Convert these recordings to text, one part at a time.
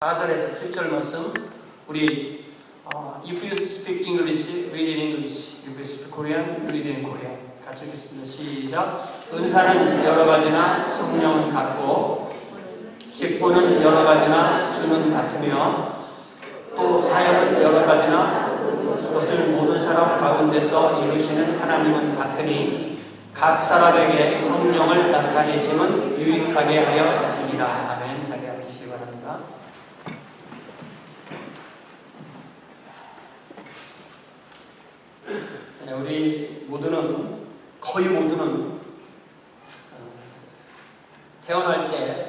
4절에서 7절 말씀 우리 If you speak English, read in English. If you speak Korean, read in Korean. 같이 읽겠습니다. 시작. 은사는 여러 가지나 성령은 같고 직분은 여러 가지나 주는 같으며 또 사역은 여러 가지나 그것을 모든 사람 가운데서 이루시는 하나님은 같으니 각 사람에게 성령을 나타내심은 유익하게 하려 하십니다. 아멘. 자리 앉으시기 바랍니다. 우리 모두는, 거의 모두는 태어날 때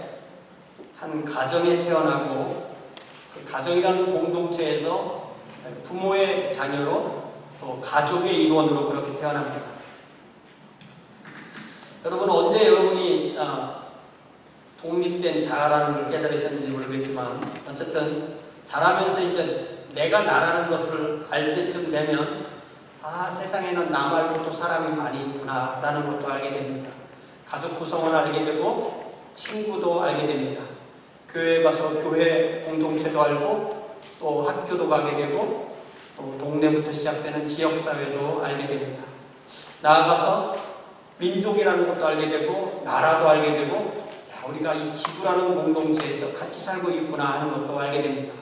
한 가정에 태어나고 그 가정이라는 공동체에서 부모의 자녀로 또 가족의 일원으로 그렇게 태어납니다. 여러분 언제 여러분이 독립된 자아라는 걸 깨달으셨는지 모르겠지만 어쨌든 자라면서 이제 내가 나라는 것을 알 때쯤 되면 세상에는 나 말고 또 사람이 많이 있구나 라는 것도 알게 됩니다. 가족 구성을 알게 되고 친구도 알게 됩니다. 교회에 가서 교회 공동체도 알고 또 학교도 가게 되고 또 동네부터 시작되는 지역사회도 알게 됩니다. 나아가서 민족이라는 것도 알게 되고 나라도 알게 되고 우리가 이 지구라는 공동체에서 같이 살고 있구나 하는 것도 알게 됩니다.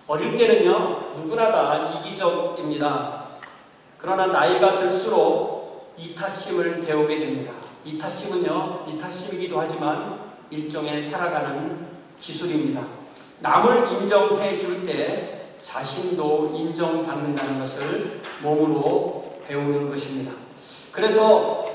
어릴 때는요 누구나 다 이기적입니다. 그러나 나이가 들수록 이타심을 배우게 됩니다. 이타심이기도 하지만 일종의 살아가는 기술입니다. 남을 인정해 줄 때 자신도 인정받는다는 것을 몸으로 배우는 것입니다. 그래서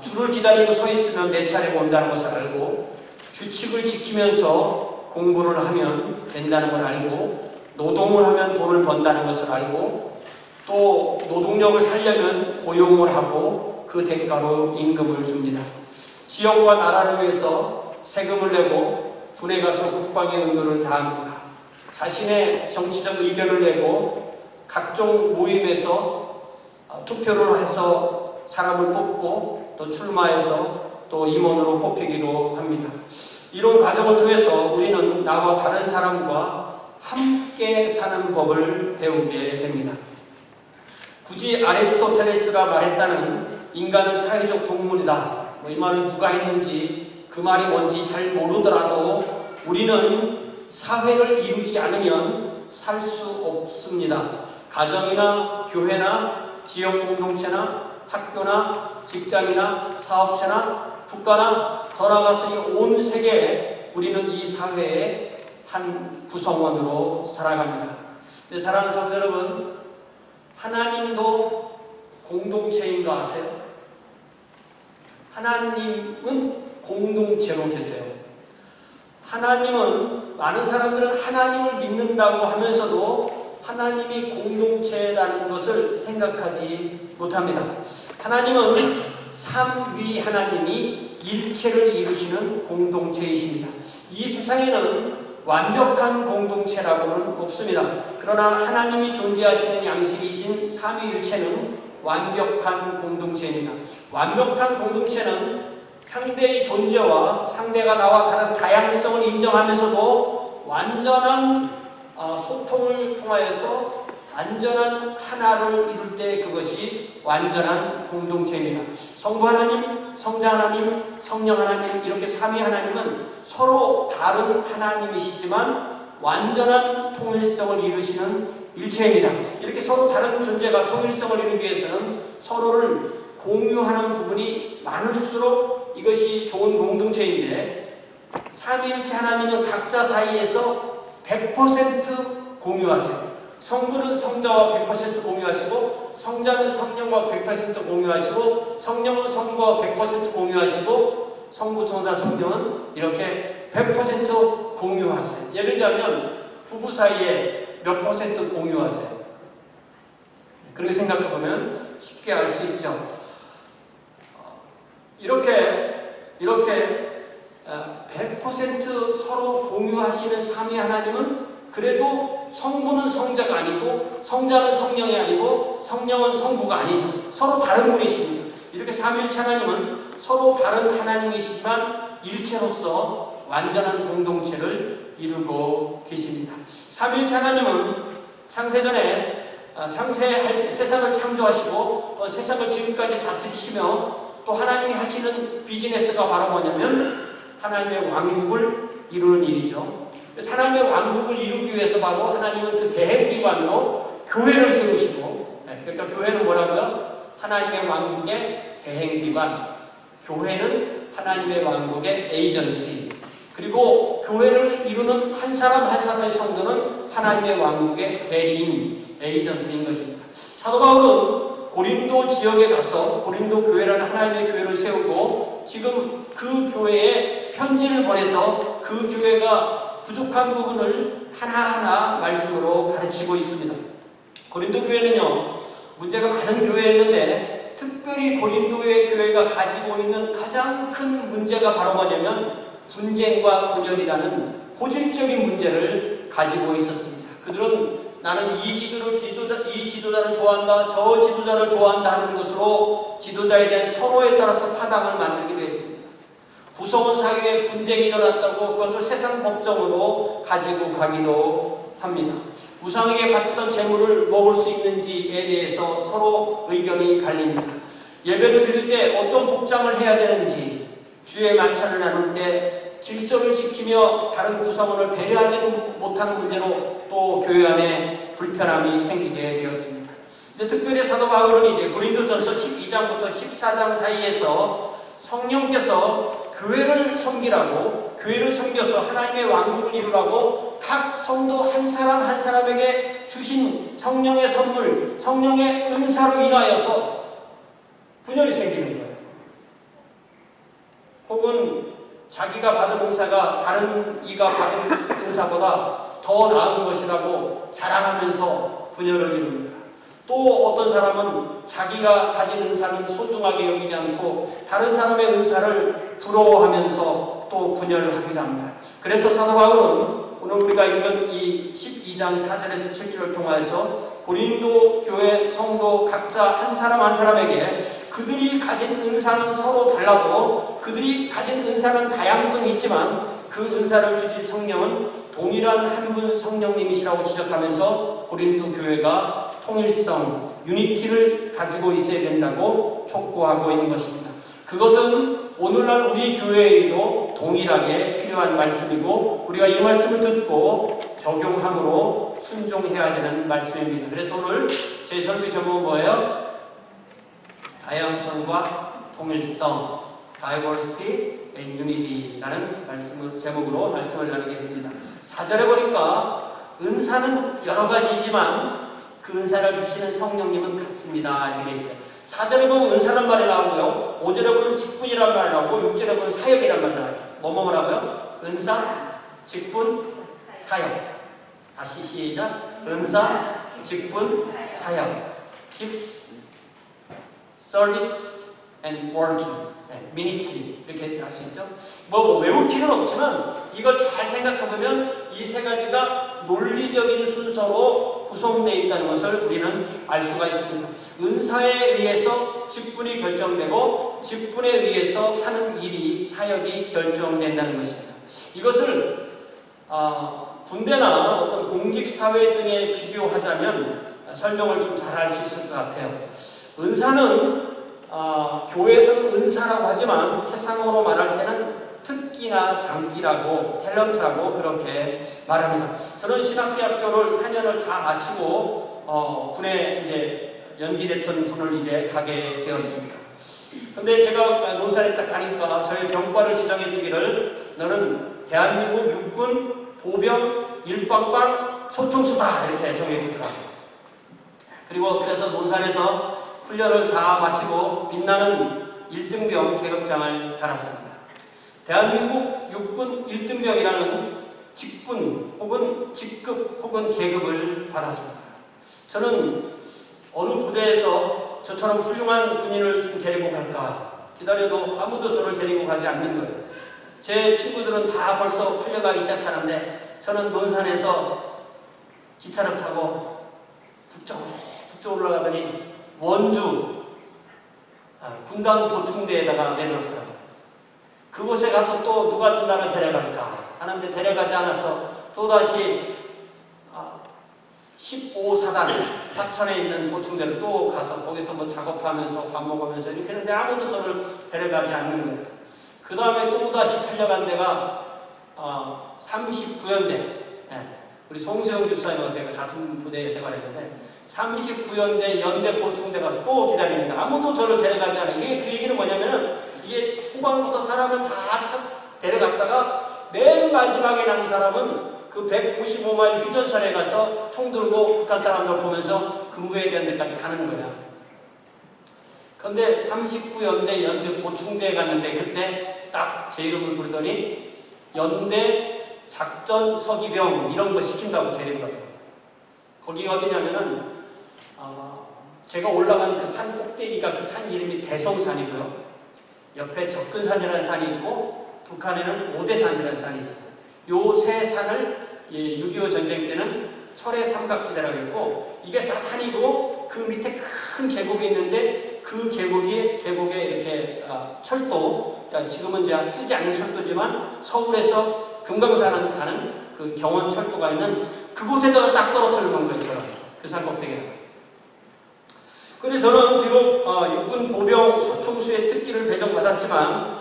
줄을 기다리고 서 있으면 내 차례가 온다는 것을 알고 규칙을 지키면서 공부를 하면 된다는 걸 알고 노동을 하면 돈을 번다는 것을 알고 또 노동력을 살려면 고용을 하고 그 대가로 임금을 줍니다. 지역과 나라를 위해서 세금을 내고 군에 가서 국방의 의무를 다합니다. 자신의 정치적 의견을 내고 각종 모임에서 투표를 해서 사람을 뽑고 또 출마해서 또 임원으로 뽑히기도 합니다. 이런 과정을 통해서 우리는 나와 다른 사람과 함께 사는 법을 배우게 됩니다. 굳이 아리스토텔레스가 말했다는 인간은 사회적 동물이다. 이 말을 누가 했는지 그 말이 뭔지 잘 모르더라도 우리는 사회를 이루지 않으면 살 수 없습니다. 가정이나 교회나 지역 공동체나 학교나 직장이나 사업체나 국가나 더 나아가서 이 온 세계에 우리는 이 사회의 한 구성원으로 살아갑니다. 사랑하는 성도 여러분, 하나님도 공동체인 거 아세요? 하나님은 공동체로 계세요. 하나님은, 많은 사람들은 하나님을 믿는다고 하면서도 하나님이 공동체라는 것을 생각하지 못합니다. 하나님은 삼위 하나님이 일체를 이루시는 공동체이십니다. 이 세상에는 완벽한 공동체라고는 없습니다. 그러나 하나님이 존재하시는 양식이신 삼위일체는 완벽한 공동체입니다. 완벽한 공동체는 상대의 존재와 상대가 나와 다른 다양성을 인정하면서도 완전한 소통을 통하여서 완전한 하나를 이룰 때 그것이 완전한 공동체입니다. 성부 하나님, 성자 하나님, 성령 하나님 이렇게 삼위 하나님은 서로 다른 하나님이시지만 완전한 통일성을 이루시는 일체입니다. 이렇게 서로 다른 존재가 통일성을 이루기 위해서는 서로를 공유하는 부분이 많을수록 이것이 좋은 공동체인데 삼위일체 하나님은 각자 사이에서 100% 공유하세요. 성부는 성자와 100% 공유하시고 성자는 성령과 100% 공유하시고 성령은 성부와 100% 공유하시고 성부, 성자, 성령은 이렇게 100% 공유하세요. 예를 들자면 부부 사이에 몇 퍼센트 공유하세요? 그렇게 생각해보면 쉽게 알 수 있죠. 이렇게 100% 서로 공유하시는 삼위 하나님은 그래도 성부는 성자가 아니고 성자는 성령이 아니고 성령은 성부가 아니죠. 서로 다른 분이십니다. 이렇게 삼위일체 하나님은 서로 다른 하나님이시지만 일체로서 완전한 공동체를 이루고 계십니다. 삼위일체 하나님은 창세전에 세상을 창조하시고 세상을 지금까지 다스리시며 또 하나님이 하시는 비즈니스가 바로 뭐냐면 하나님의 왕국을 이루는 일이죠. 하나님의 왕국을 이루기 위해서 바로 하나님은 그 대행기관으로 교회를 세우시고, 그러니까 교회는 뭐라고요? 하나님의 왕국의 대행기관, 교회는 하나님의 왕국의 에이전시, 그리고 교회를 이루는 한 사람 한 사람의 성도는 하나님의 왕국의 대리인, 에이전트인 것입니다. 사도 바울은 고린도 지역에 가서 고린도 교회라는 하나님의 교회를 세우고 지금 그 교회에 편지를 보내서 그 교회가 부족한 부분을 하나하나 말씀으로 가르치고 있습니다. 고린도 교회는요, 문제가 많은 교회였는데 특별히 고린도의 교회가 가지고 있는 가장 큰 문제가 바로 뭐냐면 분쟁과 분열이라는 본질적인 문제를 가지고 있었습니다. 그들은 나는 이 지도자를 좋아한다, 저 지도자를 좋아한다 하는 것으로 지도자에 대한 서로에 따라서 파당을 만들기도 했습니다. 구성원 사이에 분쟁이 일어났다고 그것을 세상 법정으로 가지고 가기도 합니다. 우상에게 바치던 재물을 먹을 수 있는지에 대해서 서로 의견이 갈립니다. 예배를 드릴 때 어떤 복장을 해야 되는지, 주의 만찬을 나눌 때 질서를 지키며 다른 구성원을 배려하지 못하는 문제로 또 교회 안에 불편함이 생기게 되었습니다. 근데 특별히 사도 바울은 이제 고린도전서 12장부터 14장 사이에서 성령께서 교회를 섬기라고, 교회를 섬겨서 하나님의 왕국을 이루라고 각 성도 한 사람 한 사람에게 주신 성령의 선물, 성령의 은사로 인하여서 분열이 생기는 거예요. 혹은 자기가 받은 은사가 다른 이가 받은 은사보다 더 나은 것이라고 자랑하면서 분열을 이룹니다. 또 어떤 사람은 자기가 가진 은사는 소중하게 여기지 않고 다른 사람의 은사를 부러워하면서 또 분열을 하기도 합니다. 그래서 사도 바울은 오늘 우리가 읽은 이 12장 4절에서 7절을 통하여서 고린도 교회 성도 각자 한 사람 한 사람에게 그들이 가진 은사는 서로 달라도 그들이 가진 은사는 다양성이 있지만 그 은사를 주신 성령은 동일한 한 분 성령님이시라고 지적하면서 고린도 교회가 통일성, 유니티를 가지고 있어야 된다고 촉구하고 있는 것입니다. 그것은 오늘날 우리 교회에도 동일하게 필요한 말씀이고 우리가 이 말씀을 듣고 적용함으로 순종해야 되는 말씀입니다. 그래서 오늘 제 설교 제목은 뭐예요? 다양성과 통일성, Diversity and Unity라는 제목으로 말씀을 나누겠습니다. 4절에 보니까 은사는 여러 가지이지만 그 은사를 주시는 성령님은 같습니다. 이렇게 있어요. 4절에 보면 은사란 말이 나오고요. 5절에 보면 직분이란 말이 나오고 6절에 보면 사역이란 말이 나와요. 뭐라고요? 은사, 직분, 사역. 다시 시작. 은사, 직분, 사역. Gifts, Service, and Working. 미니스트리 이렇게 할 수 있죠. 외울 필요는 없지만 이걸 잘 생각해보면 이 세 가지가 논리적인 순서로 구성되어 있다는 것을 우리는 알 수가 있습니다. 은사에 의해서 직분이 결정되고 직분에 의해서 하는 일이 사역이 결정된다는 것입니다. 이것을 군대나 어떤 공직사회 등에 비교하자면 설명을 좀 잘 할 수 있을 것 같아요. 은사는 교회에서는 은사라고 하지만 세상으로 말할 때는 특기나 장기라고, 탤런트라고 그렇게 말합니다. 저는 신학대학교를 4년을 다 마치고 군에 이제 연기됐던 군을 이제 가게 되었습니다. 근데 제가 논산에 딱 가니까 저희 병과를 지정해 주기를 너는 대한민국 육군 보병 일방방 소총수다 이렇게 정해 주더라고요. 그리고 그래서 논산에서 훈련을 다 마치고 빛나는 1등병 계급장을 달았습니다. 대한민국 육군 1등병이라는 직분 혹은 직급 혹은 계급을 받았습니다. 저는 어느 부대에서 저처럼 훌륭한 군인을 좀 데리고 갈까 기다려도 아무도 저를 데리고 가지 않는 거예요. 제 친구들은 다 벌써 풀려가기 시작하는데 저는 논산에서 기차를 타고 북쪽 올라가더니 원주 군당 보충대에다가 내려놓더라고요. 그곳에 가서 또 누가 나를 데려갈까 하는데 데려가지 않아서 또다시 15사단 화천에 있는 보충대로 또 가서 거기서 뭐 작업하면서 밥 먹으면서 이렇게 했는데 아무도 저를 데려가지 않는 거예요. 그 다음에 또다시 팔려간 데가 39연대. 우리 송세영 집사님과 제가 같은 부대에 생활했는데 39연대 연대 보충대 가서 또 기다립니다. 아무도 저를 데려가지 않아요. 이게 그 얘기는 뭐냐면은 이게 후반부터 사람을 다 데려갔다가 맨 마지막에 난 사람은 그 155마일 휴전선에 가서 총 들고 북한 사람들 보면서 근무해야 되는 데까지 가는 거야. 그런데 39연대 연대 보충대에 갔는데 그때 딱 제 이름을 부르더니 연대 작전 서기병 이런 거 시킨다고 데리고 가더라고요. 거기가 어디냐면은 제가 올라간 그 산 꼭대기가 그 산 이름이 대성산이고요. 옆에 접근산이라는 산이 있고 북한에는 오대산이라는 산이 있어요. 요 세 산을 6.25 전쟁 때는 철의 삼각지대라고 했고 이게 다 산이고 그 밑에 큰 계곡이 있는데 그 계곡에 이렇게 철도 지금은 이제 쓰지 않는 철도지만 서울에서 금강산 가는 그 경원 철도가 있는 그곳에다가 딱 떨어뜨려 놓은 거예요. 저는 그 산 꼭대기에. 그래서 저는 비록 육군 보병 소총수의 특기를 배정받았지만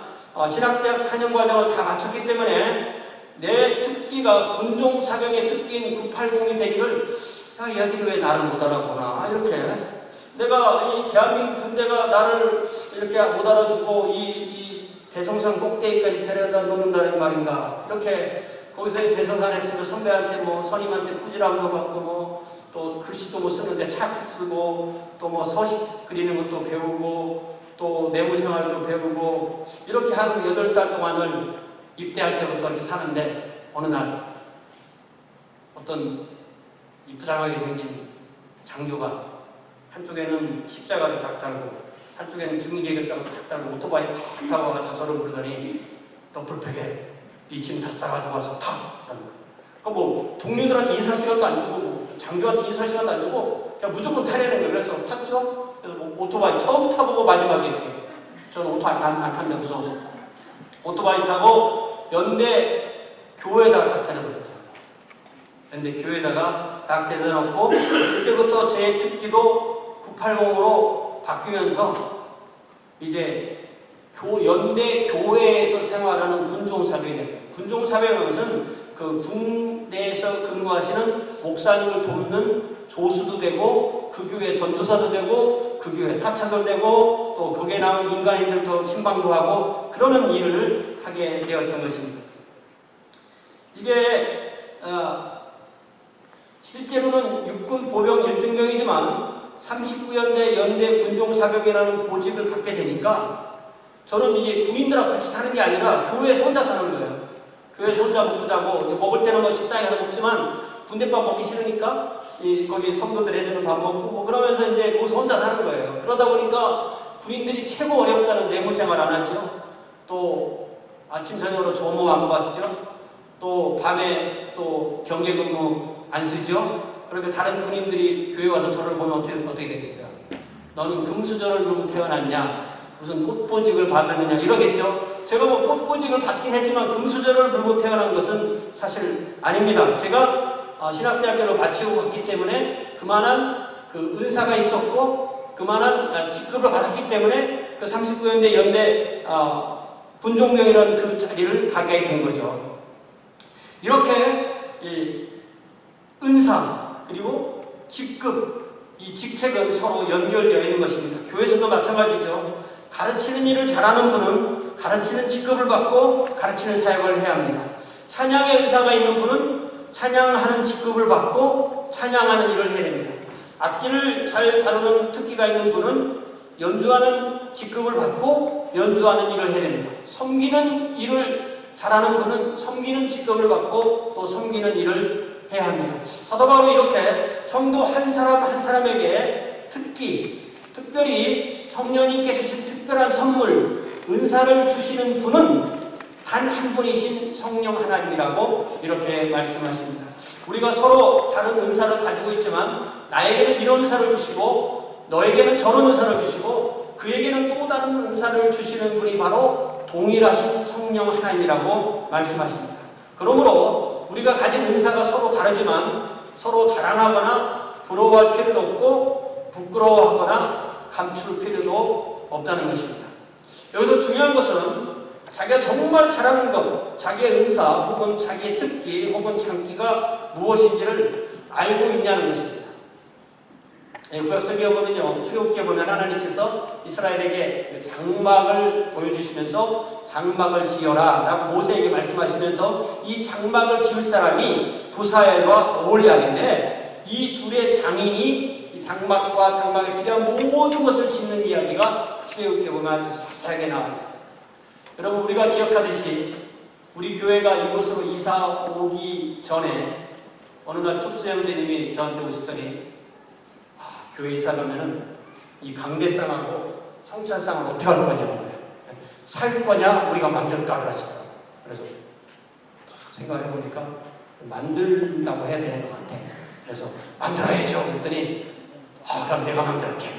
신학대학 4년 과정을 다 마쳤기 때문에 내 특기가 군종사병의 특기인 980이 되기를 얘들이 왜 나를 못 알아보나 이렇게 내가 이 대한민국 군대가 나를 이렇게 못 알아주고 이 대성산 꼭대기까지 데려다 놓는다는 말인가 이렇게 거기서 대성산에 있어서 선배한테 뭐 선임한테 꾸지람도 받고 뭐 또 글씨도 못 쓰는데 차트 쓰고 또 뭐 서식 그리는 것도 배우고 또 내무생활도 배우고 이렇게 한 8달 동안을 입대할 때부터 이렇게 사는데 어느 날 어떤 이쁘장하게 생긴 장교가 한쪽에는 십자가를 딱 달고 한쪽에는 중계격자를 딱 달고 오토바이 탁 타고 와서 저를 부르더니 너 불패게 이 짐 다 싸가지고 와서 타! 그러니까 뭐 동료들한테 인사할 시간도 안 주고 장교한테 인사할 시간도 안 주고 그냥 무조건 타려는 거예요. 그래서 탔죠? 그래서 뭐 오토바이 처음 타보고 마지막에 저는 오토바이 안 타는데 무서워서 오토바이 타고 연대 교회에다가 딱 대놓았더라고요. 연대 교회에다가 딱 대놓고 그때부터 제 특기도 980으로 바뀌면서 이제 연대 교회에서 생활하는 군종사병이 돼요. 군종사병은 것은 그 군대에서 근무하시는 목사님을 돕는 조수도 되고 그 교회 전도사도 되고 그 교회 사찰도 되고 또 거기에 나온 민간인들도 침방도 하고 그러는 일을 하게 되었던 것입니다. 이게 실제로는 육군 보병 1등병이지만 39연대 연대 군종사병이라는 보직을 갖게 되니까 저는 이제 군인들하고 같이 사는 게 아니라 교회에서 혼자 사는 거예요. 교회에서 혼자 먹고 자고 먹을 때는 뭐 식당에 가서 먹지만 군대밥 먹기 싫으니까 거기 성도들 해주는 밥 먹고 뭐 그러면서 이제 거기서 혼자 사는 거예요. 그러다 보니까 군인들이 최고 어렵다는 내무생활 안 하죠. 또 아침 저녁으로 조모 안 받죠. 또 밤에 또 경계근무 안 쓰죠. 그러니까 다른 군인들이 교회 와서 저를 보면 어떻게 되겠어요? 너는 금수저를 누구 태어났냐? 무슨 꽃보직을 받았느냐? 이러겠죠. 제가 뭐 꽃보직을 받긴 했지만 금수저를 물고 태어난 것은 사실 아닙니다. 제가 신학대학교를 마치고 갔기 때문에 그만한 그 은사가 있었고 그만한 직급을 받았기 때문에 그 39연대 연대 군종병이라는 그 자리를 가게 된 거죠. 이렇게 은사 그리고 직급 이 직책은 서로 연결되어 있는 것입니다. 교회에서도 마찬가지죠. 가르치는 일을 잘하는 분은 가르치는 직급을 받고 가르치는 사역을 해야 합니다. 찬양의 은사가 있는 분은 찬양하는 직급을 받고 찬양하는 일을 해야 됩니다. 악기를 잘 다루는 특기가 있는 분은 연주하는 직급을 받고 연주하는 일을 해야 됩니다. 섬기는 일을 잘하는 분은 섬기는 직급을 받고 또 섬기는 일을 해야 합니다. 사도 바울이 이렇게 성도 한 사람 한 사람에게 특별히 성령님께 주신 특별한 선물, 은사를 주시는 분은 단 한 분이신 성령 하나님이라고 이렇게 말씀하십니다. 우리가 서로 다른 은사를 가지고 있지만 나에게는 이런 은사를 주시고 너에게는 저런 은사를 주시고 그에게는 또 다른 은사를 주시는 분이 바로 동일하신 성령 하나님이라고 말씀하십니다. 그러므로 우리가 가진 은사가 서로 다르지만 서로 자랑하거나 부러워할 필요도 없고 부끄러워하거나 감출 필요도 없다는 것입니다. 여기서 중요한 것은 자기가 정말 잘하는 것, 자기의 은사 혹은 자기의 특기 혹은 장기가 무엇인지를 알고 있냐는 것입니다. 구약성경에 보면요, 출애굽기에 보면 하나님께서 이스라엘에게 장막을 보여주시면서 장막을 지어라 라고 모세에게 말씀하시면서 이 장막을 지을 사람이 부사엘과 오홀리압인데 이 둘의 장인이 이 장막과 장막에 필요한 모든 것을 짓는 이야기가 출애굽기에 보면 아주 자세하게 나와 있습니다. 여러분, 우리가 기억하듯이 우리 교회가 이곳으로 이사 오기 전에 어느 날 특수 형제님이 저한테 오시더니 교회 이사 가면은 이 강대상하고 성찬상을 어떻게 할 거냐는 거예요. 살 거냐 우리가 만들까 그러시더라고요. 그래서 생각해 보니까 만든다고 해야 되는 것 같아. 그래서 만들어야죠 그랬더니 그럼 내가 만들게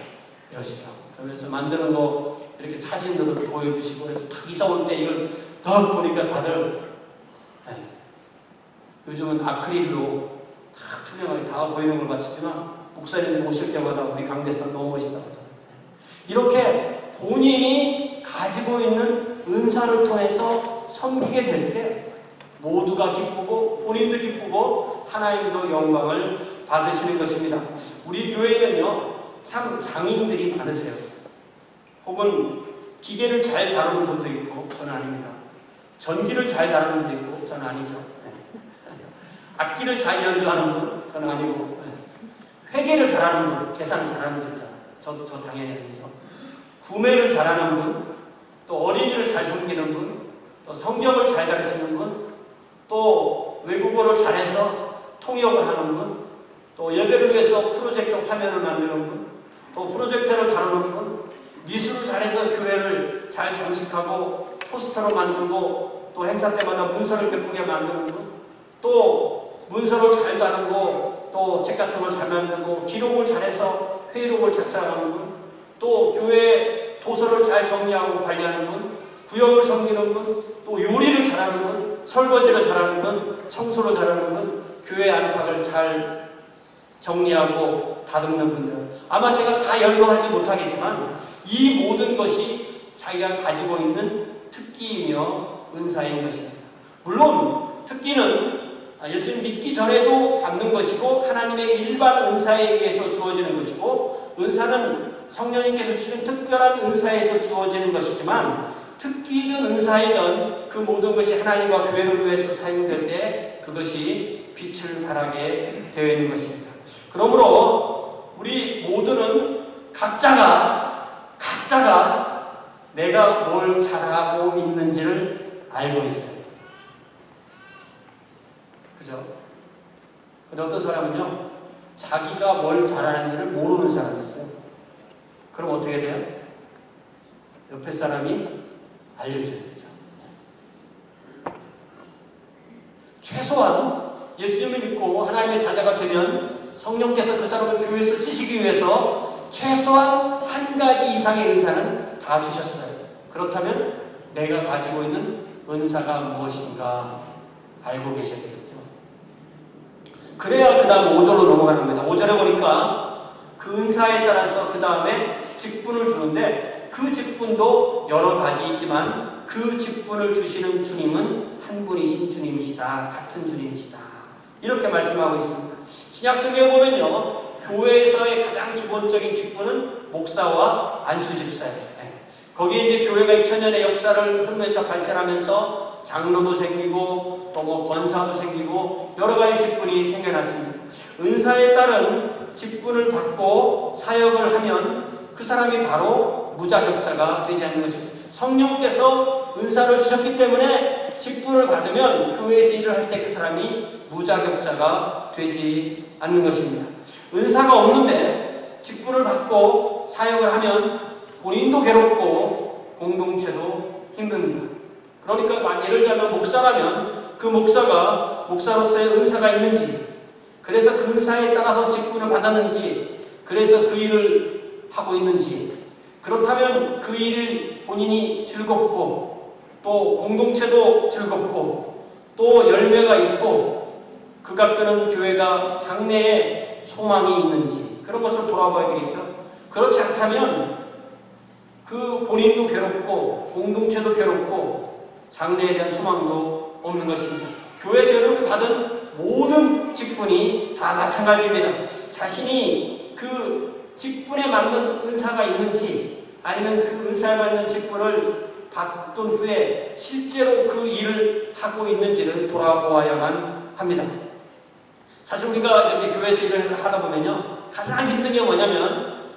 이러시더라고요. 그러면서 만드는 거 이렇게 사진으로 보여주시고 그래서 딱 이사 올 때 이걸 딱 보니까 다들 요즘은 아크릴로 다 투명하게 다 보이는 걸 맞추지만 목사님 오실 때마다 우리 강대상 너무 멋있다고 하잖아요. 이렇게 본인이 가지고 있는 은사를 통해서 섬기게 될 때 모두가 기쁘고 본인도 기쁘고 하나님도 영광을 받으시는 것입니다. 우리 교회에는요 참 장인들이 많으세요. 혹은 기계를 잘 다루는 분도 있고 저는 아닙니다. 전기를 잘 다루는 분도 있고 저는 아니죠. 악기를 잘 연주하는 분 저는 아니고 회계를 잘하는 분, 계산을 잘하는 분 있잖아요. 저 당연히 아니죠. 구매를 잘하는 분, 또 어린이를 잘 섬기는 분, 또 성경을 잘 가르치는 분, 또 외국어를 잘해서 통역을 하는 분, 또 예배를 위해서 프로젝터 화면을 만드는 분, 또 프로젝터를 다루는 분, 미술을 잘해서 교회를 잘 장식하고 포스터로 만들고 또 행사 때마다 문서를 예쁘게 만드는 분, 또 문서를 잘 다루고 또 책 같은 걸 잘 만들고 기록을 잘해서 회의록을 작성하는 분, 또 교회 도서를 잘 정리하고 관리하는 분, 구역을 섬기는 분, 또 요리를 잘하는 분, 설거지를 잘하는 분, 청소를 잘하는 분, 교회 안팎을 잘 정리하고 다듬는 분들. 아마 제가 다 열거하지 못하겠지만 이 모든 것이 자기가 가지고 있는 특기이며 은사인 것입니다. 물론 특기는 예수님 믿기 전에도 받는 것이고 하나님의 일반 은사에 의해서 주어지는 것이고 은사는 성령님께서 주신 특별한 은사에서 주어지는 것이지만 특기든 은사이든 그 모든 것이 하나님과 교회를 위해서 사용될 때 그것이 빛을 발하게 되어 있는 것입니다. 그러므로 우리 모두는 각자가 내가 뭘 잘하고 있는지를 알고 있어요. 그죠? 근데 어떤 사람은요, 자기가 뭘 잘하는지를 모르는 사람이 있어요. 그럼 어떻게 돼요? 옆에 사람이 알려줘야 되죠. 최소한 예수님을 믿고 하나님의 자녀가 되면 성령께서 그 사람을 교회에서 쓰시기 위해서 최소한 한 가지 이상의 은사는 다 주셨어요. 그렇다면 내가 가지고 있는 은사가 무엇인가 알고 계셔야 되겠죠. 그래야 그 다음 5절로 넘어가는 겁니다. 5절에 보니까 그 은사에 따라서 그 다음에 직분을 주는데 그 직분도 여러 가지 있지만 그 직분을 주시는 주님은 한 분이신 주님이시다. 같은 주님이시다. 이렇게 말씀하고 있습니다. 신약성경에 보면요. 교회에서의 가장 기본적인 직분은 목사와 안수집사예요. 거기에 이제 교회가 2000년의 역사를 흐르면서 발전하면서 장로도 생기고 또 뭐 권사도 생기고 여러 가지 직분이 생겨났습니다. 은사에 따른 직분을 받고 사역을 하면 그 사람이 바로 무자격자가 되지 않는 것입니다. 성령께서 은사를 주셨기 때문에 직분을 받으면 교회에서 일을 할 때 그 사람이 무자격자가 되지 않는 것입니다. 은사가 없는데 직분을 받고 사역을 하면 본인도 괴롭고 공동체도 힘듭니다. 그러니까 예를 들면 목사라면 그 목사가 목사로서의 은사가 있는지, 그래서 그 은사에 따라서 직분을 받았는지, 그래서 그 일을 하고 있는지, 그렇다면 그 일을 본인이 즐겁고 또 공동체도 즐겁고 또 열매가 있고 극악되는 교회가 장래에 소망이 있는지 그런 것을 돌아봐야 되겠죠. 그렇지 않다면 그 본인도 괴롭고 공동체도 괴롭고 장래에 대한 소망도 없는 것입니다. 교회에서 여러분 받은 모든 직분이 다 마찬가지입니다. 자신이 그 직분에 맞는 은사가 있는지 아니면 그 은사에 맞는 직분을 받은 후에 실제로 그 일을 하고 있는지를 돌아보아야만 합니다. 사실 우리가 이렇게 교회에서 일을 하다 보면요, 가장 힘든 게 뭐냐면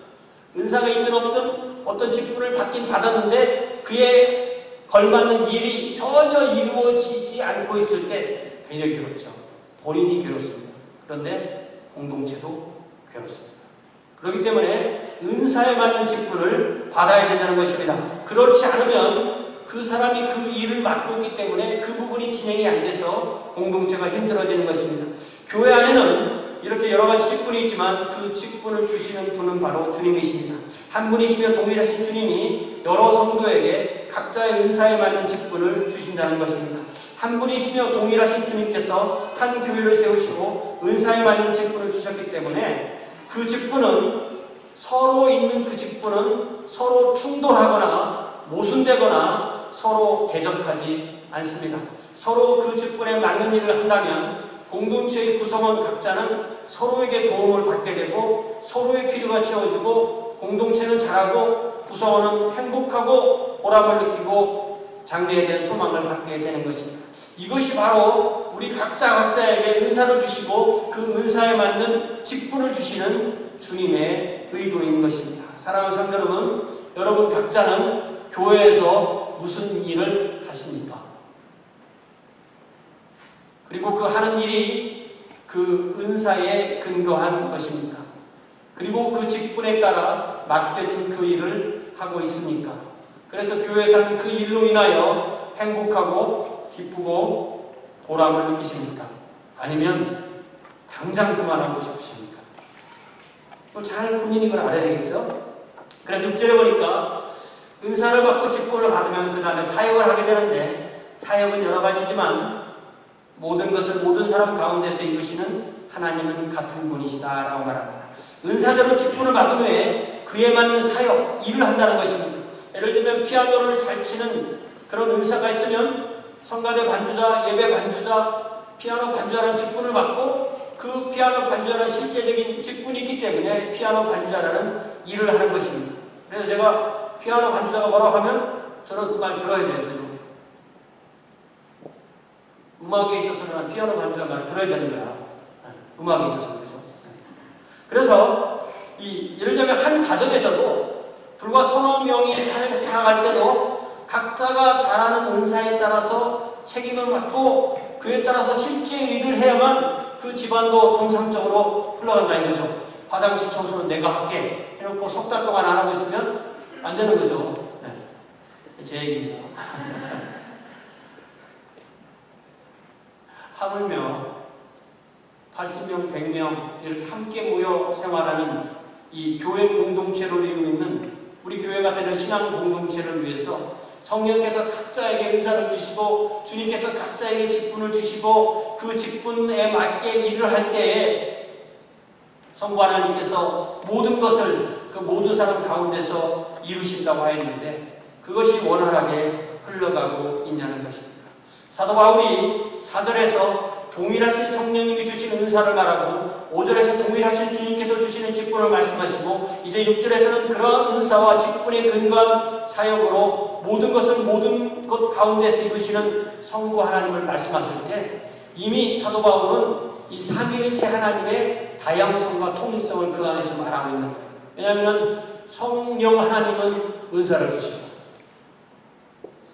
은사가 있든 없든 어떤 직분을 받긴 받았는데 그에 걸맞는 일이 전혀 이루어지지 않고 있을 때 굉장히 괴롭죠. 본인이 괴롭습니다. 그런데 공동체도 괴롭습니다. 그렇기 때문에 은사에 맞는 직분을 받아야 된다는 것입니다. 그렇지 않으면 그 사람이 그 일을 맡고 있기 때문에 그 부분이 진행이 안 돼서 공동체가 힘들어지는 것입니다. 교회 안에는 이렇게 여러 가지 직분이 있지만 그 직분을 주시는 분은 바로 주님이십니다. 한 분이시며 동일하신 주님이 여러 성도에게 각자의 은사에 맞는 직분을 주신다는 것입니다. 한 분이시며 동일하신 주님께서 한 교회를 세우시고 은사에 맞는 직분을 주셨기 때문에 그 직분은 서로 있는 그 직분은 서로 충돌하거나 모순되거나 서로 대적하지 않습니다. 서로 그 직분에 맞는 일을 한다면 공동체의 구성원 각자는 서로에게 도움을 받게 되고 서로의 필요가 채워지고 공동체는 잘하고 구성원은 행복하고 보람을 느끼고 장래에 대한 소망을 갖게 되는 것입니다. 이것이 바로 우리 각자에게 은사를 주시고 그 은사에 맞는 직분을 주시는 주님의 의도인 것입니다. 사랑하는 성도 여러분, 여러분 각자는 교회에서 무슨 일을 하십니까? 그리고 그 하는 일이 그 은사에 근거한 것입니까? 그리고 그 직분에 따라 맡겨진 그 일을 하고 있습니까? 그래서 교회에서 하는 그 일로 인하여 행복하고 기쁘고 보람을 느끼십니까? 아니면 당장 그만하고 싶으십니까? 잘 본인이 그걸 알아야 되겠죠? 그래서 6절에 보니까 은사를 받고 직분을 받으면 그 다음에 사역을 하게 되는데 사역은 여러 가지지만 모든 것을 모든 사람 가운데서 이루시는 하나님은 같은 분이시다라고 말합니다. 은사대로 직분을 받은 후에 그에 맞는 사역, 일을 한다는 것입니다. 예를 들면 피아노를 잘 치는 그런 은사가 있으면 성가대 반주자, 예배 반주자, 피아노 반주자라는 직분을 받고 그 피아노 반주자라는 실제적인 직분이 있기 때문에 피아노 반주자라는 일을 하는 것입니다. 그래서 제가 피아노 반주자가 뭐라고 하면 저는 그 말 들어야 돼요. 음악에 있어서는 피아노 반주자 말을 들어야 되는 거야. 음악에 있어서는. 그래서 예를 들면 한 가정에서도 불과 서너 명이 살아갈 때도 각자가 잘하는 은사에 따라서 책임을 맡고 그에 따라서 실제 일을 해야만 그 집안도 정상적으로 흘러간다는 거죠. 화장실 청소는 내가 할게 해놓고 석 달 동안 안 하고 있으면 안 되는 거죠. 네. 제 얘기입니다. 하물며 80명, 100명 이렇게 함께 모여 생활하는 이 교회 공동체를 이루고 있는 우리 교회가 되는 신앙 공동체를 위해서 성령께서 각자에게 은사를 주시고 주님께서 각자에게 직분을 주시고 그 직분에 맞게 일을 할 때에 성부 하나님께서 모든 것을 그 모든 사람 가운데서 이루신다고 하였는데 그것이 원활하게 흘러가고 있냐는 것입니다. 사도 바울이 4절에서 동일하신 성령님이 주신 은사를 말하고 5절에서 동일하신 주님께서 주시는 직분을 말씀하시고 이제 6절에서는 그러한 은사와 직분에 근거한 사역으로 모든 것을 모든 것 가운데서 이루시는 성부 하나님을 말씀하실 때 이미 사도 바울은 이 삼위일체 하나님의 다양성과 통일성을 그 안에서 말하고 있는 거예요. 왜냐하면 성령 하나님은 은사를 주시고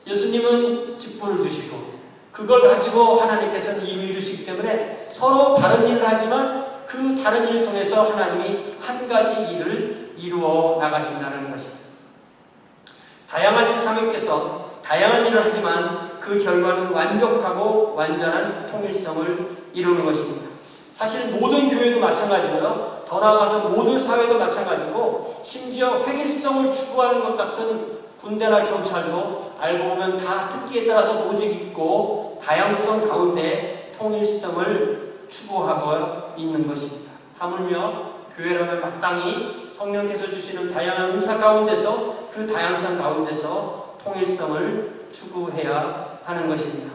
예수님은 직분을 주시고 그걸 가지고 하나님께서는 일을 이루시기 때문에 서로 다른 일을 하지만 그 다른 일을 통해서 하나님이 한 가지 일을 이루어 나가신다는 것입니다. 다양하신 삼위께서 다양한 일을 하지만 그 결과는 완벽하고 완전한 통일성을 이루는 것입니다. 사실 모든 교회도 마찬가지고요. 더 나아가서 모든 사회도 마찬가지고 심지어 획일성을 추구하는 것 같은 군대나 경찰도 알고 보면 다 특기에 따라서 모직이 있고 다양성 가운데 통일성을 추구하고 있는 것입니다. 하물며 교회라면 마땅히 성령께서 주시는 다양한 은사 가운데서 그 다양성 가운데서 통일성을 추구해야 하는 것입니다.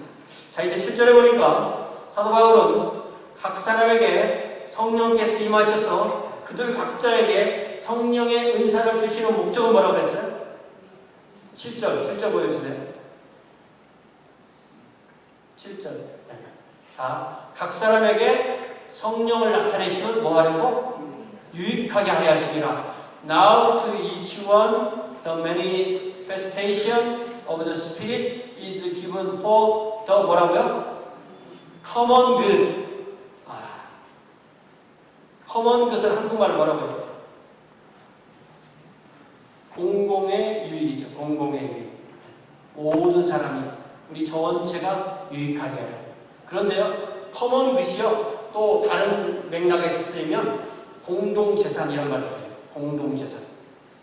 자, 이제 7절에 보니까 사도 바울은 각 사람에게 성령께서 임하셔서 그들 각자에게 성령의 은사를 주시는 목적은 뭐라고 했어요? 7절 보여주세요. 7절. 자, 각 사람에게 성령을 나타내시면 뭐 하려고? 유익하게 하려 하시니라. Now to each one the manifestation of the Spirit is given for the 뭐라고요? common good. common good을 한국말로 뭐라고 해요? 공공의 유익이죠. 공공의 유익. 모든 사람이 우리 전체가 유익하게 해요. 그런데요, common good이요, 또 다른 맥락에서 쓰이면 공동재산이란 말이 돼요. 공동재산.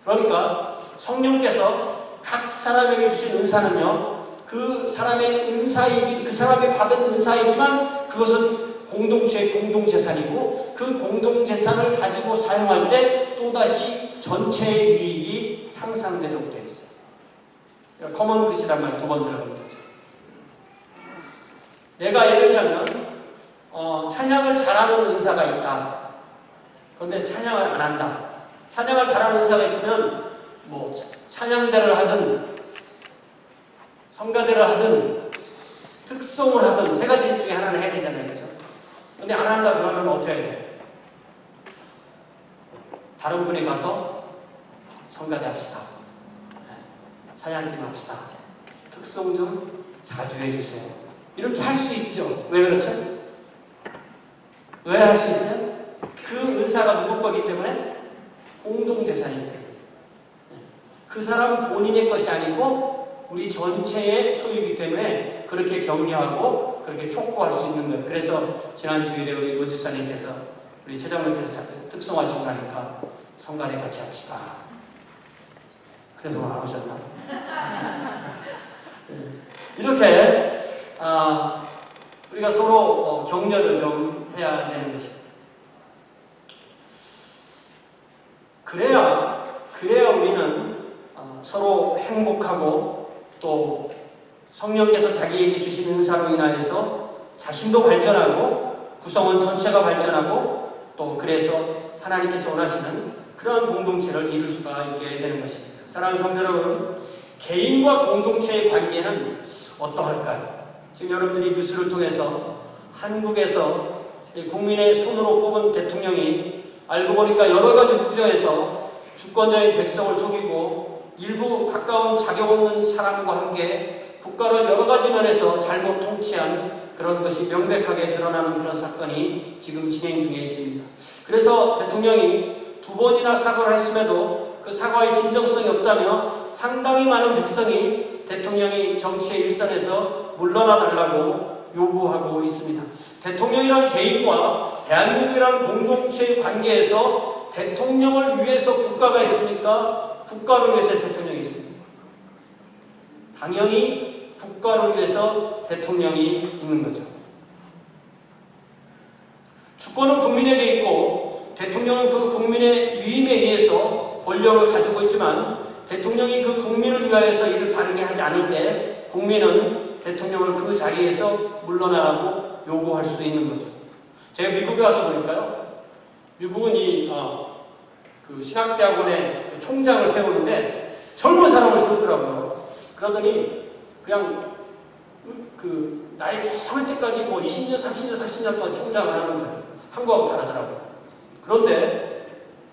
그러니까 성령께서 각 사람에게 주신 은사는요, 그 사람의 은사이기, 그 사람이 받은 은사이지만 그것은 공동체의 공동재산이고 그 공동재산을 가지고 사용할 때 또다시 전체의 유익이 향상되도록 되어 있어요. 커먼 굿이란 말 두 번 들어가는 거죠. 내가 예를 들면 찬양을 잘하는 은사가 있다. 그런데 찬양을 안 한다. 찬양을 잘하는 은사가 있으면 뭐 찬양대를 하든 성가대를 하든 특송을 하든 세 가지 중에 하나를 해야 되잖아요. 그죠? 근데 안 한다 그러면 어떻게 해야 돼요? 다른 분이 가서 성가대 합시다. 찬양팀 합시다. 특송 좀 자주 해주세요. 이렇게 할 수 있죠. 왜 그렇죠? 왜 할 수 있어요? 그 은사가 누구 거기 때문에? 공동재산이기 때문에. 그 사람 본인의 것이 아니고 우리 전체의 소유이기 때문에 그렇게 격려하고 그렇게 촉구할 수 있는 거예요. 그래서 지난 주일에 우리 노지사님께서 우리 최장로님께서 특성하시고 나니까 성가대 같이 합시다. 그래서 안 오셨나? 이렇게 우리가 서로 격려를 좀 해야 되는 것입니다. 그래야 우리는 서로 행복하고 또 성령께서 자기에게 주신 은사로 인하여서 자신도 발전하고 구성원 전체가 발전하고 또 그래서 하나님께서 원하시는 그런 공동체를 이룰 수가 있게 되는 것입니다. 사랑하는 성도 여러분, 개인과 공동체의 관계는 어떠할까요? 지금 여러분들이 뉴스를 통해서 한국에서 국민의 손으로 뽑은 대통령이 알고 보니까 여러 가지 부여에서 주권자인 백성을 속이고 일부 가까운 자격 없는 사람과 함께 국가를 여러 가지 면에서 잘못 통치한 그런 것이 명백하게 드러나는 그런 사건이 지금 진행 중에 있습니다. 그래서 대통령이 두 번이나 사과를 했음에도 그 사과의 진정성이 없다며 상당히 많은 백성이 대통령이 정치의 일선에서 물러나 달라고 요구하고 있습니다. 대통령이란 개인과 대한민국이란 공동체의 관계에서 대통령을 위해서 국가가 있습니까? 국가를 위해서 대통령이 있습니다. 당연히 국가를 위해서 대통령이 있는 거죠. 주권은 국민에게 있고 대통령은 그 국민의 위임에 의해서 권력을 가지고 있지만 대통령이 그 국민을 위하여서 일을 바르게 하지 않을 때 국민은 대통령을 그 자리에서 물러나라고 요구할 수 있는 거죠. 제가 미국에 와서 보니까요. 미국은 그 신학대학원의 그 총장을 세우는데 젊은 사람을 세우더라고요. 그러더니 그냥 그 나이 많을 때까지 뭐 20년, 30년, 40년 동안 총장을 하는 거예요. 한국하고 다르더라고요. 그런데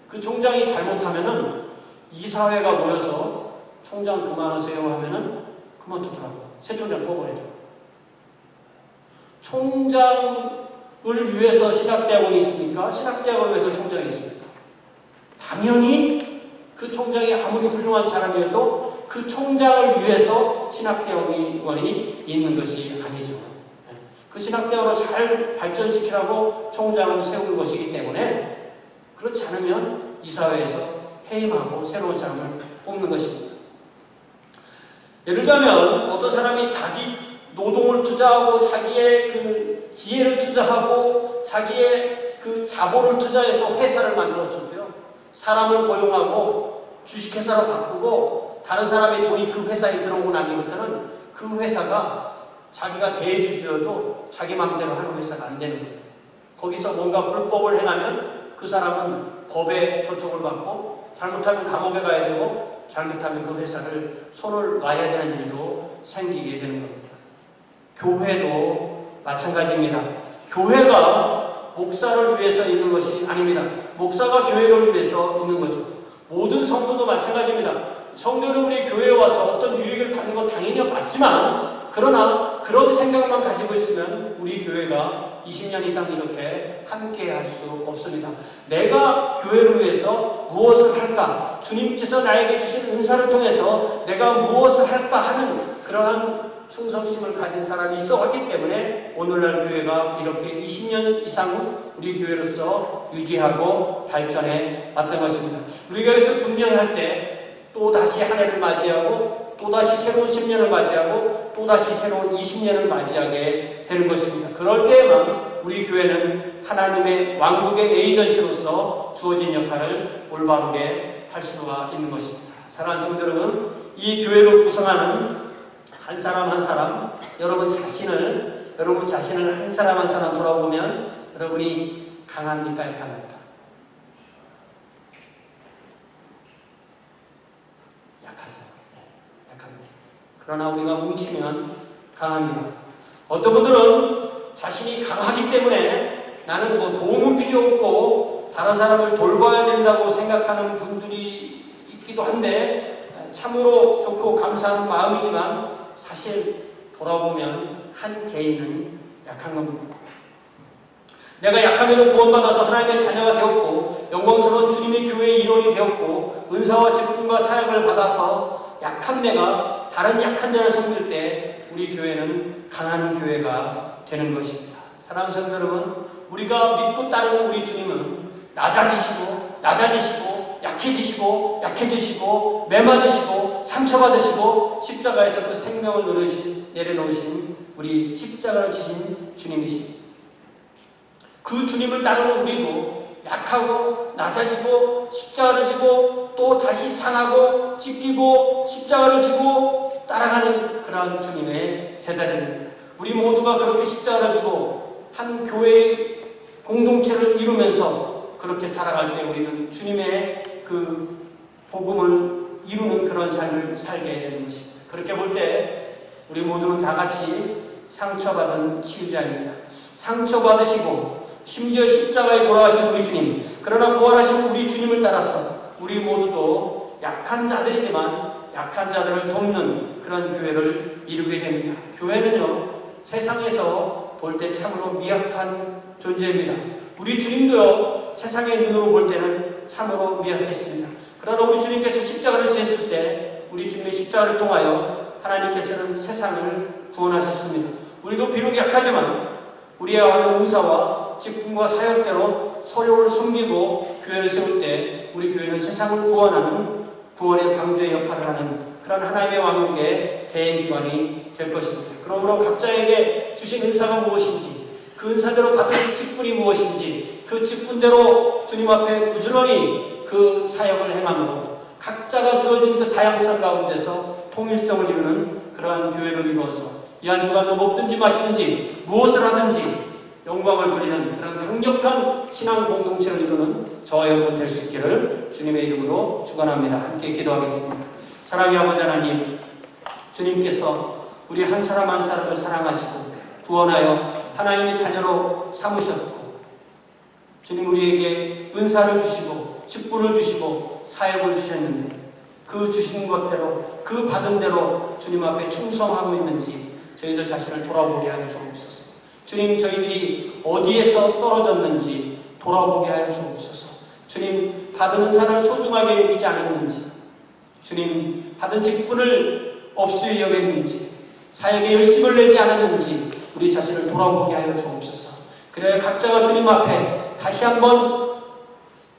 그 총장이 잘못하면은 이사회가 모여서 총장 그만하세요 하면은 그만두더라고요. 새 총장 뽑아내죠. 총장을 위해서 신학대학원이 있습니까? 신학대학원을 위해서 총장이 있습니까? 당연히 그 총장이 아무리 훌륭한 사람이어도 그 총장을 위해서 신학대학원이 있는 것이 아니죠. 그 신학대학원을 잘 발전시키라고 총장을 세운 것이기 때문에 그렇지 않으면 이사회에서 해임하고 새로운 사람을 뽑는 것입니다. 예를 들면 어떤 사람이 자기 노동을 투자하고 자기의 그 지혜를 투자하고 자기의 그 자본을 투자해서 회사를 만들었었고요. 사람을 고용하고 주식회사로 바꾸고 다른 사람의 돈이 그 회사에 들어오고 난 이후부터는 그 회사가 자기가 대주주여도 자기 마음대로 하는 회사가 안 되는 거예요. 거기서 뭔가 불법을 행하면 그 사람은 법에 저촉을 받고 잘못하면 감옥에 가야 되고 잘못하면 그 회사를 손을 놔야 되는 일도 생기게 되는 겁니다. 교회도 마찬가지입니다. 교회가 목사를 위해서 있는 것이 아닙니다. 목사가 교회를 위해서 있는 거죠. 모든 성도도 마찬가지입니다. 성도는 우리 교회에 와서 어떤 유익을 받는 건 당연히 맞지만 그러나 그런 생각만 가지고 있으면 우리 교회가 20년 이상 이렇게 함께 할 수 없습니다. 내가 교회를 위해서 무엇을 할까? 주님께서 나에게 주신 은사를 통해서 내가 무엇을 할까 하는 그러한 충성심을 가진 사람이 있어 왔기 때문에 오늘날 교회가 이렇게 20년 이상 우리 교회로서 유지하고 발전해 왔던 것입니다. 우리 교회에서 분명할 때 또다시 한 해를 맞이하고 또다시 새로운 10년을 맞이하고 또다시 새로운 20년을 맞이하게 되는 것입니다. 그럴 때에만 우리 교회는 하나님의 왕국의 에이전시로서 주어진 역할을 올바르게 할 수가 있는 것입니다. 사랑하는 성도 여러분, 이 교회를 구성하는 한 사람 한 사람, 여러분 자신을 한 사람 한 사람 돌아보면 여러분이 강합니까? 약합니까? 약하죠. 약합니다. 그러나 우리가 뭉치면 강합니다. 어떤 분들은 자신이 강하기 때문에 나는 뭐 도움은 필요 없고 다른 사람을 돌봐야 된다고 생각하는 분들이 있기도 한데 참으로 좋고 감사하는 마음이지만 사실 돌아보면 한 개인은 약한 겁니다. 내가 약하면 구원받아서 하나님의 자녀가 되었고 영광스러운 주님의 교회의 일원이 되었고 은사와 직분과 사역을 받아서 약한 내가 다른 약한 자를 섬길 때 우리 교회는 강한 교회가 되는 것입니다. 사랑하는 성도 여러분, 우리가 믿고 따르는 우리 주님은 낮아지시고 약해지시고 매맞으시고 상처받으시고 십자가에서 그 생명을 내려놓으신 우리 십자가를 지신 주님이십니다. 그 주님을 따르는 우리도 약하고 낮아지고 십자가를 지고 또 다시 상하고 찢기고 십자가를 지고 따라가는 그러한 주님의 제자들입니다. 우리 모두가 그렇게 십자가를 지고 한 교회의 공동체를 이루면서 그렇게 살아갈 때 우리는 주님의 그 복음을 이루는 그런 삶을 살게 되는 것입니다. 그렇게 볼 때 우리 모두는 다 같이 상처받은 치유자입니다. 상처받으시고 심지어 십자가에 돌아가신 우리 주님, 그러나 부활하신 우리 주님을 따라서 우리 모두도 약한 자들이지만 약한 자들을 돕는 그런 교회를 이루게 됩니다. 교회는요, 세상에서 볼 때 참으로 미약한 존재입니다. 우리 주님도요, 세상의 눈으로 볼 때는 참으로 미약했습니다. 그러나 우리 주님께서 십자가를 지었을 때 우리 주님의 십자가를 통하여 하나님께서는 세상을 구원하셨습니다. 우리도 비록 약하지만 우리의 은사와 직분과 사역대로 서로를 섬기고 교회를 세울 때 우리 교회는 세상을 구원하는 구원의 방주의 역할을 하는 그런 하나님의 왕국의 대행기관이 될 것입니다. 그러므로 각자에게 주신 은사가 무엇인지, 그 은사대로 받은 직분이 무엇인지, 그 직분대로 주님 앞에 부지런히 그 사역을 행함으로 각자가 주어진 그 다양성 가운데서 통일성을 이루는 그러한 교회를 이루어서 이 한 주간도 먹든지 마시든지 무엇을 하든지 영광을 돌리는 그런 강력한 신앙 공동체를 이루는 저와 여러분 될 수 있기를 주님의 이름으로 축원합니다. 함께 기도하겠습니다. 사랑의 아버지 하나님, 주님께서 우리 한 사람 한 사람을 사랑하시고 구원하여 하나님의 자녀로 삼으셨고 주님 우리에게 은사를 주시고 직분을 주시고 사역을 주셨는데 그 주신 것대로 그 받은 대로 주님 앞에 충성하고 있는지 저희들 자신을 돌아보게 하여 주옵소서. 주님, 저희들이 어디에서 떨어졌는지 돌아보게 하여 주옵소서. 주님, 받은 은사를 소중하게 여기지 않았는지, 주님, 받은 직분을 없이 여겼는지, 사역에 열심을 내지 않았는지 우리 자신을 돌아보게 하여 주옵소서. 그래야 각자가 주님 앞에 다시 한번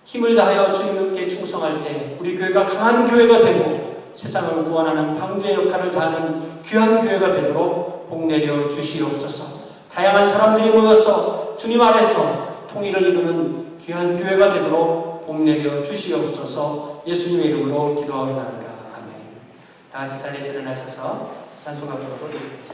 힘을 다하여 주님께 충성할 때 우리 교회가 강한 교회가 되고 세상을 구원하는 방주의 역할을 다하는 귀한 교회가 되도록 복 내려 주시옵소서. 다양한 사람들이 모여서 주님 안에서 통일을 이루는 귀한 교회가 되도록 복 내려 주시옵소서. 예수님의 이름으로 기도하옵나이다. 아멘. 다 같이 자리에서 일어나셔서 찬송가 부르고 드립니다.